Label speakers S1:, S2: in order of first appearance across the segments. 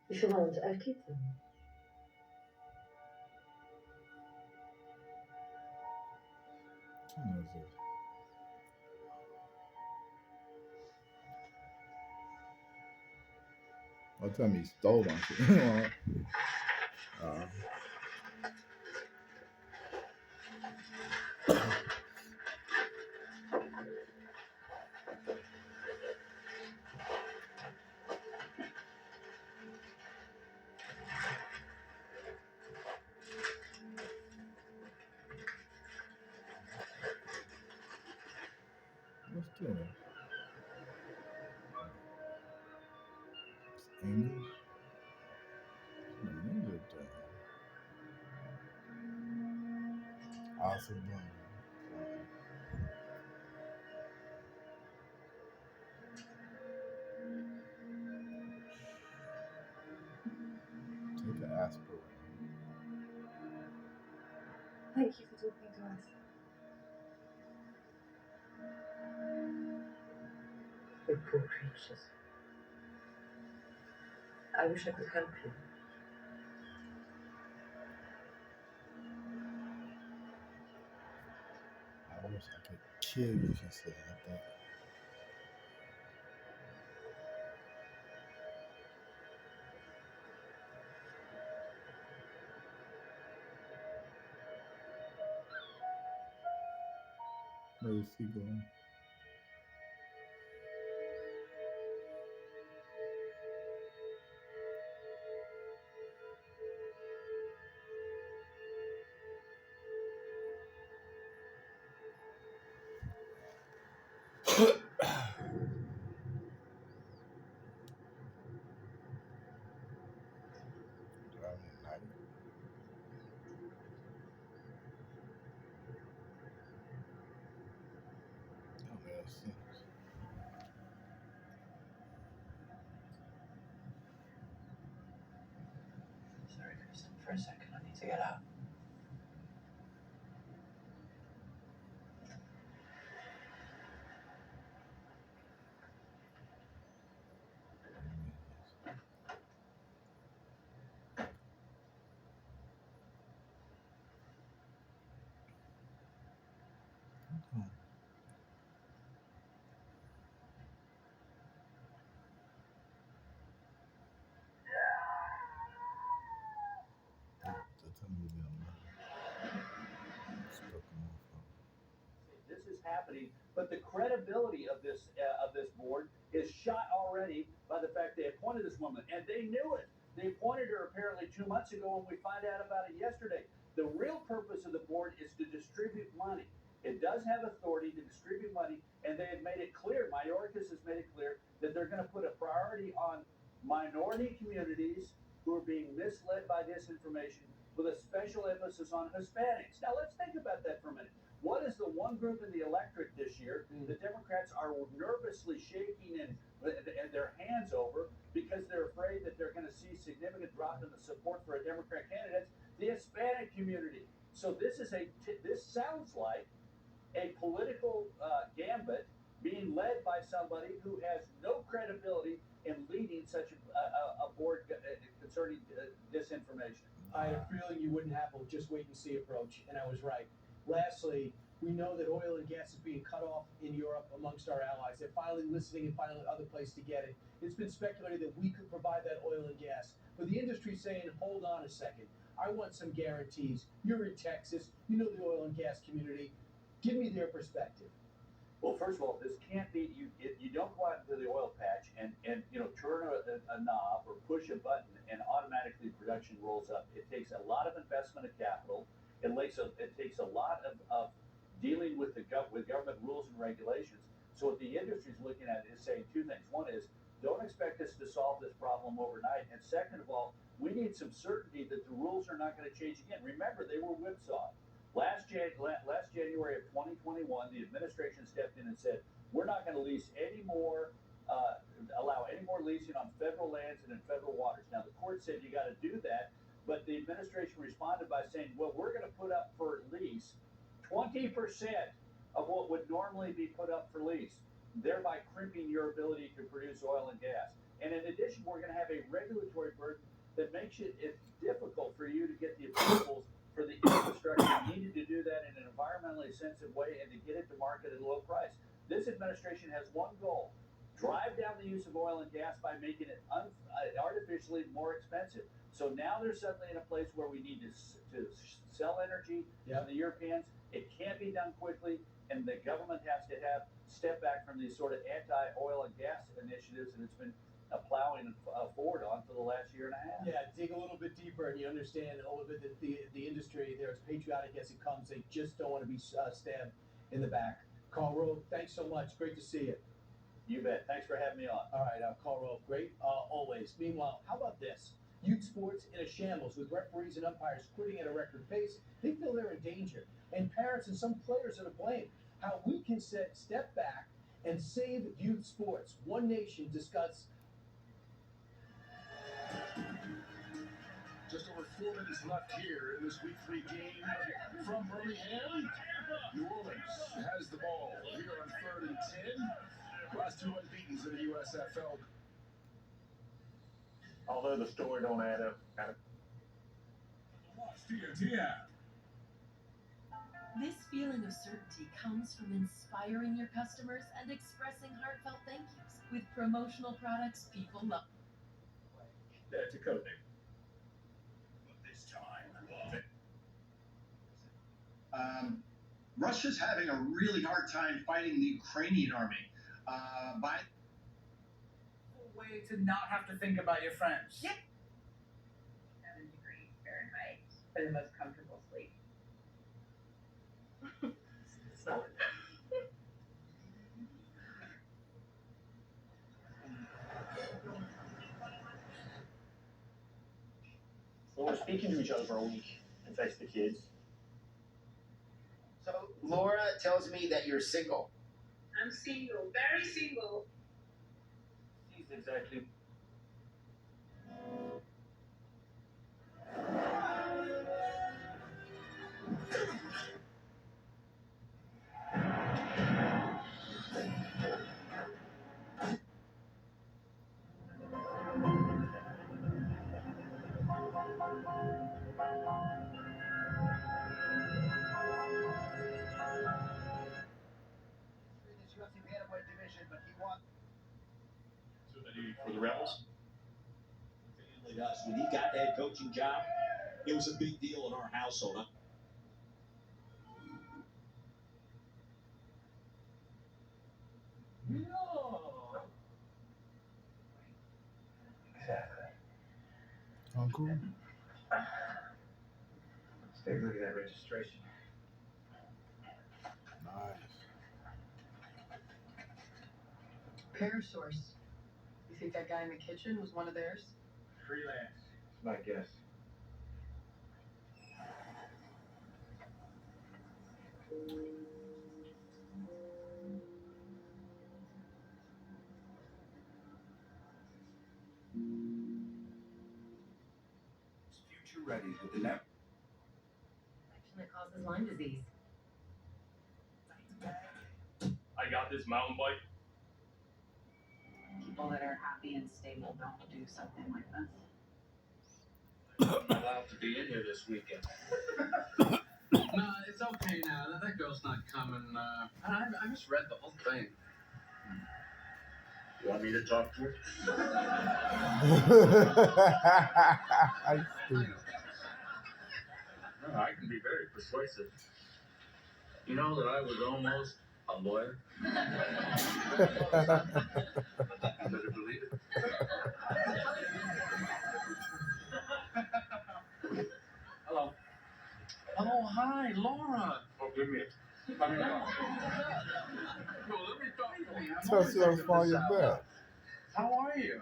S1: Die zullen ons uitkiezen.
S2: Kim was it? Don't tell me he stole my shit. What's this? It's English? The music thing. Awesome. Take an aspirin.
S1: Thank you for talking to us. You poor creatures. I wish I could help you.
S2: I wish I could kill you, she said. I think. Where is he going? Driving at night. Don't make sense.
S3: Sorry, Kristen, for a second. I need to get out.
S4: This is happening, but the credibility of this board is shot already by the fact they appointed this woman, and they knew it. They appointed her apparently 2 months ago, and we find out about it yesterday. The real purpose of the board is to distribute money. It does have authority to distribute money, and they have made it clear. Mayorkas has made it clear that they're going to put a priority on minority communities who are being misled by disinformation, with a special emphasis on Hispanics. Now, let's think about that for a minute. What is the one group in the electorate this year the Democrats are nervously shaking and their hands over because they're afraid that they're going to see significant drop in the support for a Democrat candidate? The Hispanic community. So this sounds like a political gambit being led by somebody who has no credibility in leading such a board concerning disinformation.
S5: I had a feeling you wouldn't have a just wait and see approach, and I was right. Lastly, we know that oil and gas is being cut off in Europe amongst our allies. They're finally listening and finding other place to get it. It's been speculated that we could provide that oil and gas, but the industry's saying, hold on a second. I want some guarantees. You're in Texas. You know the oil and gas community. Give me their perspective.
S4: Well, first of all, this can't be you don't go out into the oil patch and turn a knob or push a button and automatically production rolls up. It takes a lot of investment of capital. It takes a lot of dealing with with government rules and regulations. So what the industry is looking at is saying two things. One is don't expect us to solve this problem overnight, and second of all, we need some certainty that the rules are not going to change again. Remember, they were whipsawed. Last January of 2021, the administration stepped in and said, we're not going to allow any more leasing on federal lands and in federal waters. Now, the court said you got to do that, but the administration responded by saying, well, we're going to put up for lease 20% of what would normally be put up for lease, thereby crimping your ability to produce oil and gas. And in addition, we're going to have a regulatory burden administration has one goal: drive down the use of oil and gas by making it artificially more expensive. So now they're suddenly in a place where we need to sell energy to the Europeans. It can't be done quickly, and the government has to have step back from these sort of anti-oil and gas initiatives that it's been plowing forward on for the last year and a half.
S5: Yeah, dig a little bit deeper and you understand a little bit that the industry there, as patriotic as it comes, they just don't want to be stabbed in the back. Carl Rove, thanks so much. Great to see you.
S4: You bet. Thanks for having me on.
S5: All right, Carl Rove, great always. Meanwhile, how about this? Youth sports in a shambles with referees and umpires quitting at a record pace. They feel they're in danger, and parents and some players are to blame. How we can step back and save youth sports. One Nation discuss.
S2: Just over 4 minutes left here in this Week 3 game from Birmingham. New Orleans has the ball here on 3rd and 10. Last two unbeatens in the USFL.
S6: Although the story don't add up.
S7: This feeling of certainty comes from inspiring your customers and expressing heartfelt thank yous with promotional products people love.
S6: That's a code name.
S8: Russia's having a really hard time fighting the Ukrainian army. By
S9: way to not have to think about your friends.
S10: Yep. 7 degrees Fahrenheit for the most comfortable sleep.
S6: Well, we're speaking to each other for a week. Affects the kids.
S3: So Laura tells me that you're single.
S10: I'm single, very single.
S6: She's exactly.
S2: For the Rebels?
S11: When he got that coaching job, it was a big deal in our household.
S4: No.
S3: Exactly.
S2: Uncle?
S3: Let's take a look at that registration.
S2: Nice.
S1: Pair source. You think that guy in the kitchen was one of theirs?
S3: Freelance. That's my guess.
S11: Future ready with the net.
S1: Infection that causes Lyme disease.
S6: I got this mountain bike.
S10: People that are happy and stable don't do something like this.
S3: I'm allowed to be in here this weekend.
S9: No, it's okay now. That girl's not coming. I just read the whole thing.
S6: You want me to talk to her?
S2: I see.
S6: No, I can be very persuasive. You know that I was almost a lawyer? You better believe it.
S9: Hello. Oh, hi, Laura.
S6: Oh, give me it.
S9: Let me talk to you.
S2: Touch you on fall your back.
S9: How are you?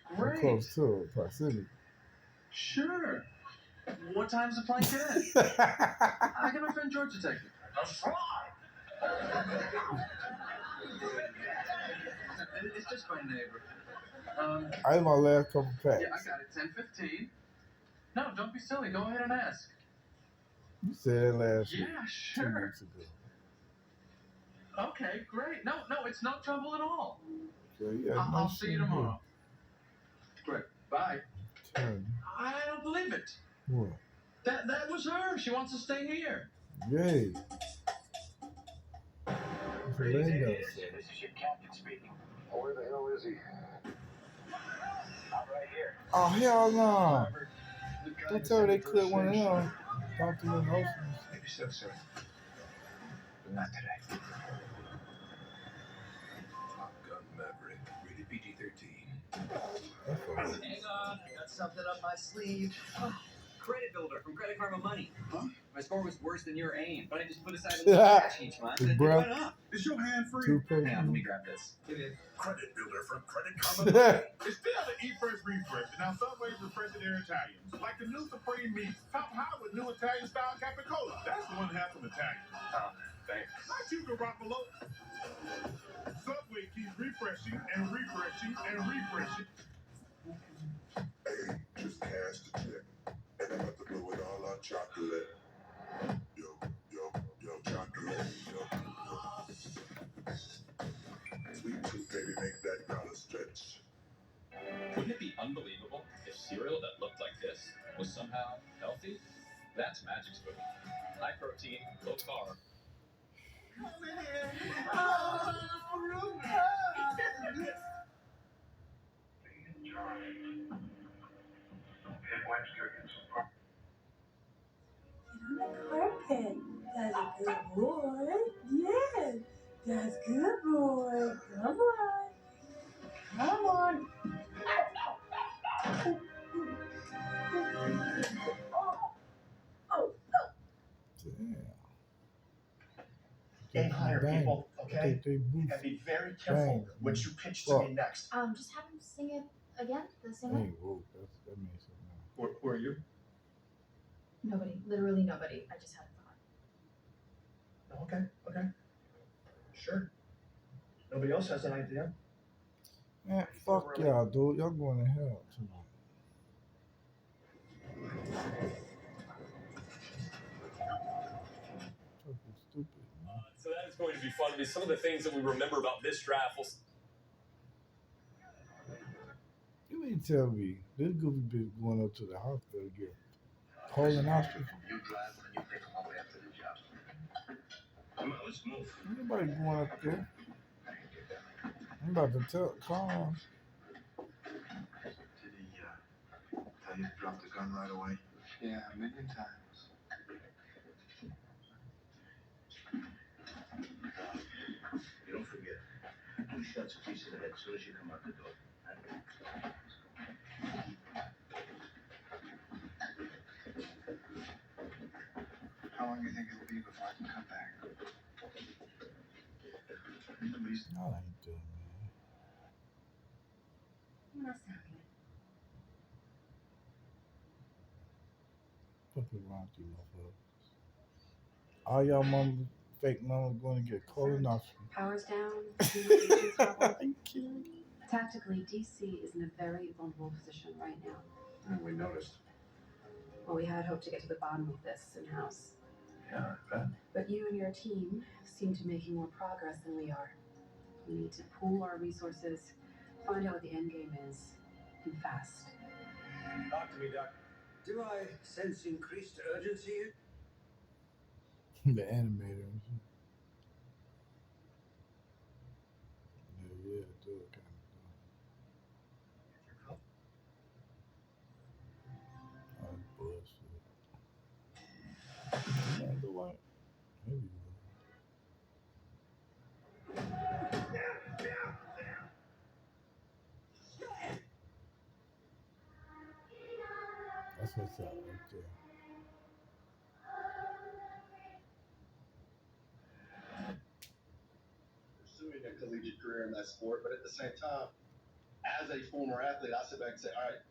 S2: I'm
S9: Great.
S2: close to it, proximity.
S9: Sure. What time's the plane get in? I got my friend George to take you.
S6: A fraud!
S9: It's just my neighbor.
S2: I ate my last couple packs.
S9: Yeah, I got it. 10:15. No, don't be silly. Go ahead and ask.
S2: You said last
S9: Yeah,
S2: week, 2
S9: sure.
S2: weeks ago.
S9: Okay, great. No, it's no trouble at all.
S2: So, yeah,
S9: I'll see you tomorrow. Great. Bye.
S2: Turn.
S9: I don't believe it.
S2: What?
S9: That was her. She wants to stay here.
S2: Yay.
S12: Lingo.
S3: This is your captain speaking.
S2: Where the hell is he?
S3: I'm right here.
S12: Oh, hell no. Don't tell me they clip one of them. Talk to them hosts.
S3: Maybe so, sir. But not today.
S2: Top Gun Maverick, rated PG-13.
S13: Hang on, I got something up my sleeve. Credit builder from Credit Karma Money.
S2: Huh?
S13: My score was worse than your aim, but I just put aside a little cash each month and it
S12: Bruh.
S13: went up.
S2: Is your hand free?
S12: Two
S13: Hang on, let me grab this.
S2: Credit builder from Credit Karma Money. It's still the Eat Fresh Refresh, and now Subway's refreshing their Italians. Like the new Supreme Meats, top high with new Italian-style capicola. That's one half of Italian.
S3: Thanks.
S2: Not you, Garoppolo. Subway keeps refreshing and refreshing and refreshing.
S14: Hey, just cash the check, and I'm about to blow it all on chocolate. Yo, chocolate. Sweet tooth, baby, make that dollar stretch.
S11: Wouldn't it be unbelievable if cereal that looked like this was somehow healthy? That's Magic's food. High protein, low carb.
S15: Carpet. That's a good boy. Yes, that's good boy. Come on. Come on.
S12: Damn.
S1: Aim higher, people, okay?
S12: They
S1: And be very careful what you pitch to me next.
S16: Just have him sing it again, the same
S12: Hey,
S16: way.
S12: whoa, that makes it now.
S1: Who are you?
S16: Nobody, literally nobody. I just had a thought.
S1: Okay. Sure. Nobody else has an idea?
S12: Man, fuck y'all, dude. Y'all going to hell tonight. Fucking stupid.
S11: So that is going to be fun because some of the things that we remember about this draft will.
S12: You ain't tell me this goofy bitch going up to the hospital to get colonoscopy.
S3: You drive and you take them all the way up to the job. Come on, let's move.
S12: Nobody going up there. I'm about to call him.
S3: Did he tell you to drop the gun right away?
S9: Yeah, a million times.
S3: You don't forget. 2 shots apiece in the head as soon as you come out the door.
S9: How long do you think it'll be before I can come back?
S12: No, I ain't doing man.
S16: That's not good.
S12: Fucking wrong with you, motherfuckers. All y'all mama, fake mama going to get colonoscopy.
S17: Powers down, communications trouble.
S12: Are you kidding me?
S17: Tactically, DC is in a very vulnerable position right now.
S3: And we noticed.
S17: Well, we had hoped to get to the bottom of this in-house.
S3: Yeah, I bet.
S17: But you and your team seem to be making more progress than we are. We need to pool our resources, find out what the end game is, and fast.
S13: Talk to me, Doc. Do I sense increased urgency here?
S12: The animator. Yeah, do it kind of. Oh, bullshit. Yeah, do what? Here we go. That's what's up right there.
S8: Pursuing a collegiate career in that sport, but at the same time, as a former athlete, I sit back and say, all right,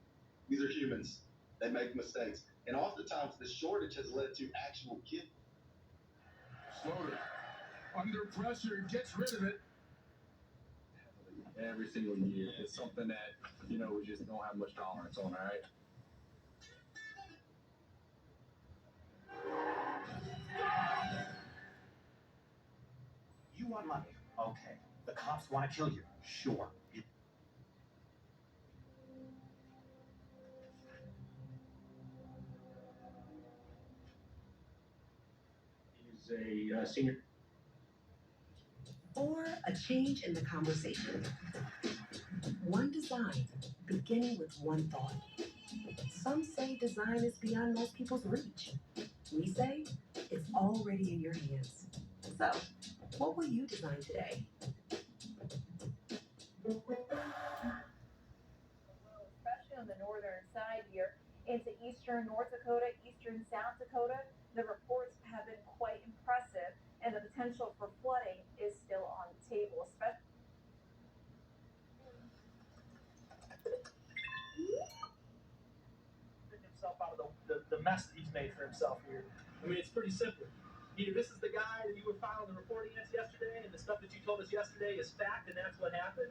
S8: these are humans. They make mistakes. And oftentimes, the shortage has led to actual kids.
S2: Lorde, under pressure, gets rid of it.
S11: Every single year. It's something that, we just don't have much tolerance on, all right?
S13: You want money? Okay. The cops want to kill you? Sure.
S11: He's a senior.
S18: A change in the conversation. One design, beginning with one thought. Some say design is beyond most people's reach. We say it's already in your hands. So, what will you design today?
S19: Especially on the northern side here, into eastern North Dakota, eastern South Dakota, the reports have been quite impressive, and the potential for flooding is still on the table, especially
S5: himself out of the mess that he's made for himself here. I mean, it's pretty simple. Either this is the guy that you were filing the report against yesterday, and the stuff that you told us yesterday is fact, and that's what happened,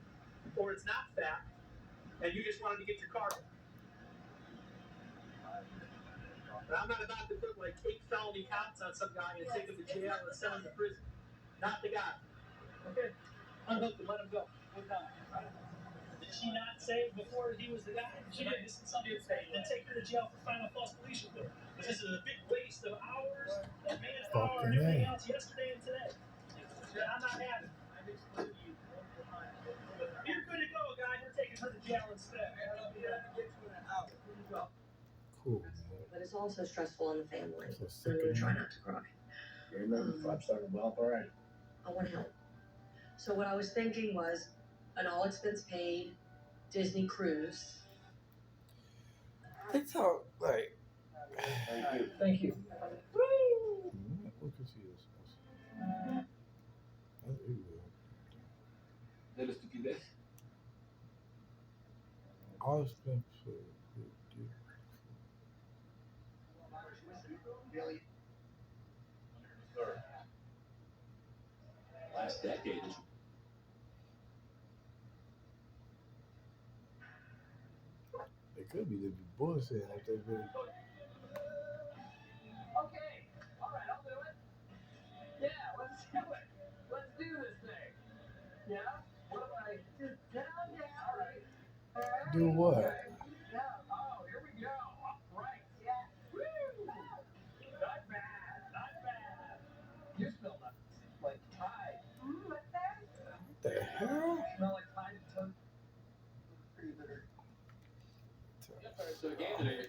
S5: or it's not fact, and you just wanted to get your car back. But I'm not about to put like 8 felony counts on some guy and take him to jail and send him to prison. Not the guy. Okay? Unhook him, let him go. What time? Did she not say before he was the guy? She did. This is something and take her to jail for filing false police report. This is a big waste of hours, of manpower, and everything else yesterday and today. I'm not having it. You're good to go, guy. We're taking her to jail instead. I'll be there to get you in an hour. Here you go.
S12: Cool.
S18: But it's also stressful on the family.
S12: So
S18: I'm going to try not to cry.
S5: Five-star well, all right.
S18: I want to help. So what I was thinking was an all-expense paid Disney cruise.
S12: They talk like.
S5: Thank you.
S12: What could see this? That's evil.
S11: ¿De la estupidez?
S12: All expense for
S11: Last decade is
S12: It could be the bullshit if they really.
S19: Okay, all right, I'll do it. Yeah, let's do it. Let's do this thing. Yeah? What do I just down? All right.
S12: Do what?
S19: Yeah. Oh, here we go. Right. Yeah. Woo! Not bad. Not bad. You smell like Tide. What's that?
S12: What the hell?
S19: Smell like Tide and Toad. Pretty bitter.
S11: So again today,